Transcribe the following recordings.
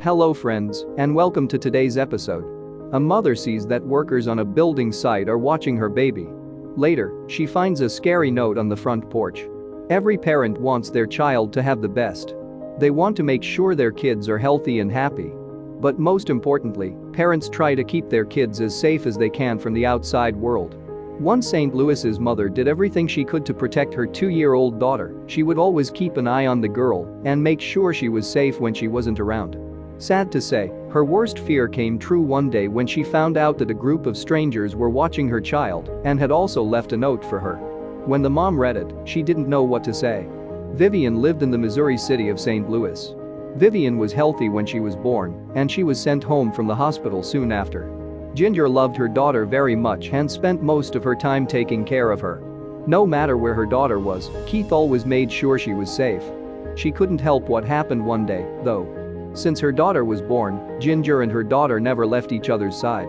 Hello friends, and welcome to today's episode. A mother sees that workers on a building site are watching her baby. Later, she finds a scary note on the front porch. Every parent wants their child to have the best. They want to make sure their kids are healthy and happy. But most importantly, parents try to keep their kids as safe as they can from the outside world. Once St. Louis's mother did everything she could to protect her 2-year-old daughter. She would always keep an eye on the girl and make sure she was safe when she wasn't around. Sad to say, her worst fear came true one day when she found out that a group of strangers were watching her child and had also left a note for her. When the mom read it, she didn't know what to say. Vivian lived in the Missouri city of St. Louis. Vivian was healthy when she was born, and she was sent home from the hospital soon after. Ginger loved her daughter very much and spent most of her time taking care of her. No matter where her daughter was, Keith always made sure she was safe. She couldn't help what happened one day, though. Since her daughter was born, Ginger and her daughter never left each other's side.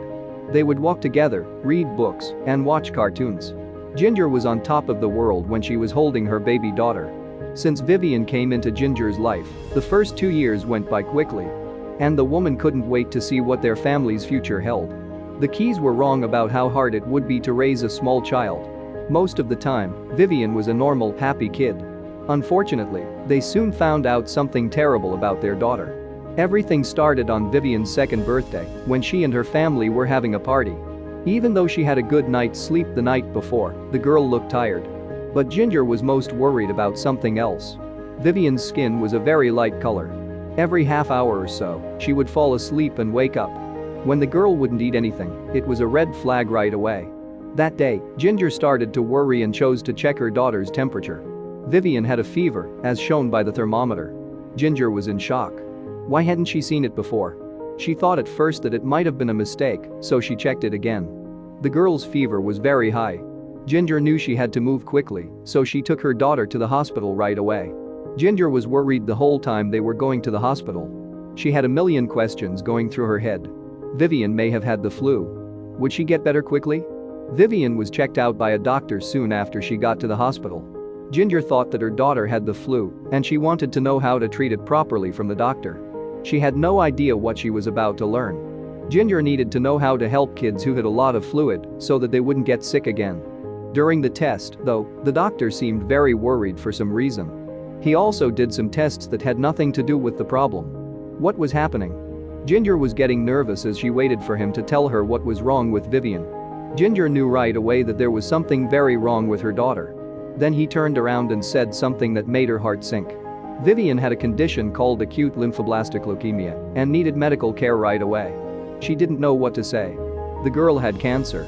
They would walk together, read books, and watch cartoons. Ginger was on top of the world when she was holding her baby daughter. Since Vivian came into Ginger's life, the first 2 years went by quickly. And the woman couldn't wait to see what their family's future held. The Keys were wrong about how hard it would be to raise a small child. Most of the time, Vivian was a normal, happy kid. Unfortunately, they soon found out something terrible about their daughter. Everything started on Vivian's second birthday, when she and her family were having a party. Even though she had a good night's sleep the night before, the girl looked tired. But Ginger was most worried about something else. Vivian's skin was a very light color. Every half hour or so, she would fall asleep and wake up. When the girl wouldn't eat anything, it was a red flag right away. That day, Ginger started to worry and chose to check her daughter's temperature. Vivian had a fever, as shown by the thermometer. Ginger was in shock. Why hadn't she seen it before? She thought at first that it might have been a mistake, so she checked it again. The girl's fever was very high. Ginger knew she had to move quickly, so she took her daughter to the hospital right away. Ginger was worried the whole time they were going to the hospital. She had a million questions going through her head. Vivian may have had the flu. Would she get better quickly? Vivian was checked out by a doctor soon after she got to the hospital. Ginger thought that her daughter had the flu, and she wanted to know how to treat it properly from the doctor. She had no idea what she was about to learn. Ginger needed to know how to help kids who had a lot of fluid so that they wouldn't get sick again. During the test, though, the doctor seemed very worried for some reason. He also did some tests that had nothing to do with the problem. What was happening? Ginger was getting nervous as she waited for him to tell her what was wrong with Vivian. Ginger knew right away that there was something very wrong with her daughter. Then he turned around and said something that made her heart sink. Vivian had a condition called acute lymphoblastic leukemia and needed medical care right away. She didn't know what to say. The girl had cancer.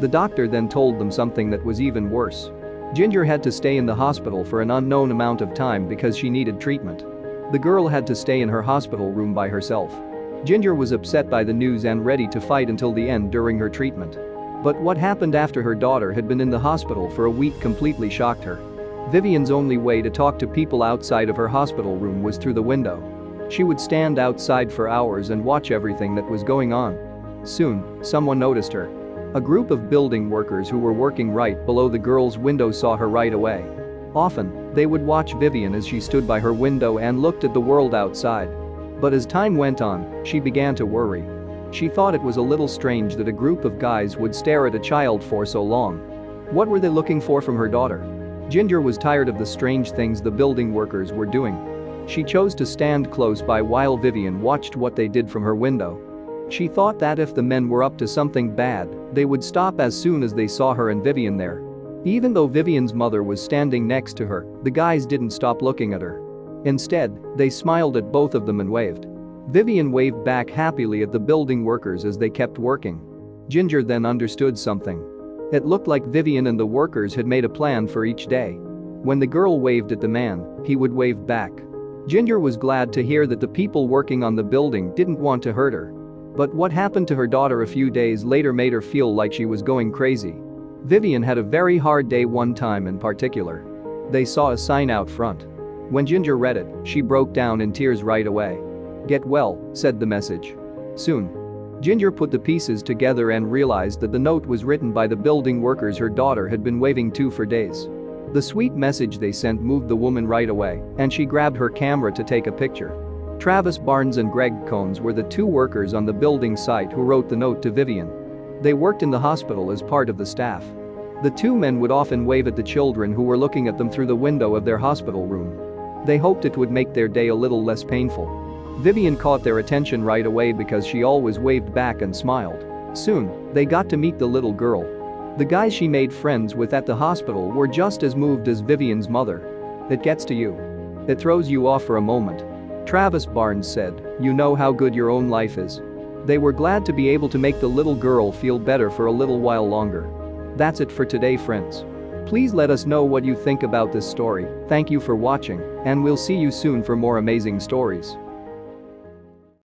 The doctor then told them something that was even worse. Ginger had to stay in the hospital for an unknown amount of time because she needed treatment. The girl had to stay in her hospital room by herself. Ginger was upset by the news and ready to fight until the end during her treatment. But what happened after her daughter had been in the hospital for a week completely shocked her. Vivian's only way to talk to people outside of her hospital room was through the window. She would stand outside for hours and watch everything that was going on. Soon, someone noticed her. A group of building workers who were working right below the girl's window saw her right away. Often, they would watch Vivian as she stood by her window and looked at the world outside. But as time went on, she began to worry. She thought it was a little strange that a group of guys would stare at a child for so long. What were they looking for from her daughter? Ginger was tired of the strange things the building workers were doing. She chose to stand close by while Vivian watched what they did from her window. She thought that if the men were up to something bad, they would stop as soon as they saw her and Vivian there. Even though Vivian's mother was standing next to her, the guys didn't stop looking at her. Instead, they smiled at both of them and waved. Vivian waved back happily at the building workers as they kept working. Ginger then understood something. It looked like Vivian and the workers had made a plan for each day. When the girl waved at the man, he would wave back. Ginger was glad to hear that the people working on the building didn't want to hurt her. But what happened to her daughter a few days later made her feel like she was going crazy. Vivian had a very hard day one time in particular. They saw a sign out front. When Ginger read it, she broke down in tears right away. "Get well," said the message. Soon, Ginger put the pieces together and realized that the note was written by the building workers her daughter had been waving to for days. The sweet message they sent moved the woman right away, and she grabbed her camera to take a picture. Travis Barnes and Greg Cones were the two workers on the building site who wrote the note to Vivian. They worked in the hospital as part of the staff. The two men would often wave at the children who were looking at them through the window of their hospital room. They hoped it would make their day a little less painful. Vivian caught their attention right away because she always waved back and smiled. Soon, they got to meet the little girl. The guys she made friends with at the hospital were just as moved as Vivian's mother. "It gets to you. It throws you off for a moment," Travis Barnes said. "You know how good your own life is." They were glad to be able to make the little girl feel better for a little while longer. That's it for today, friends. Please let us know what you think about this story. Thank you for watching, and we'll see you soon for more amazing stories.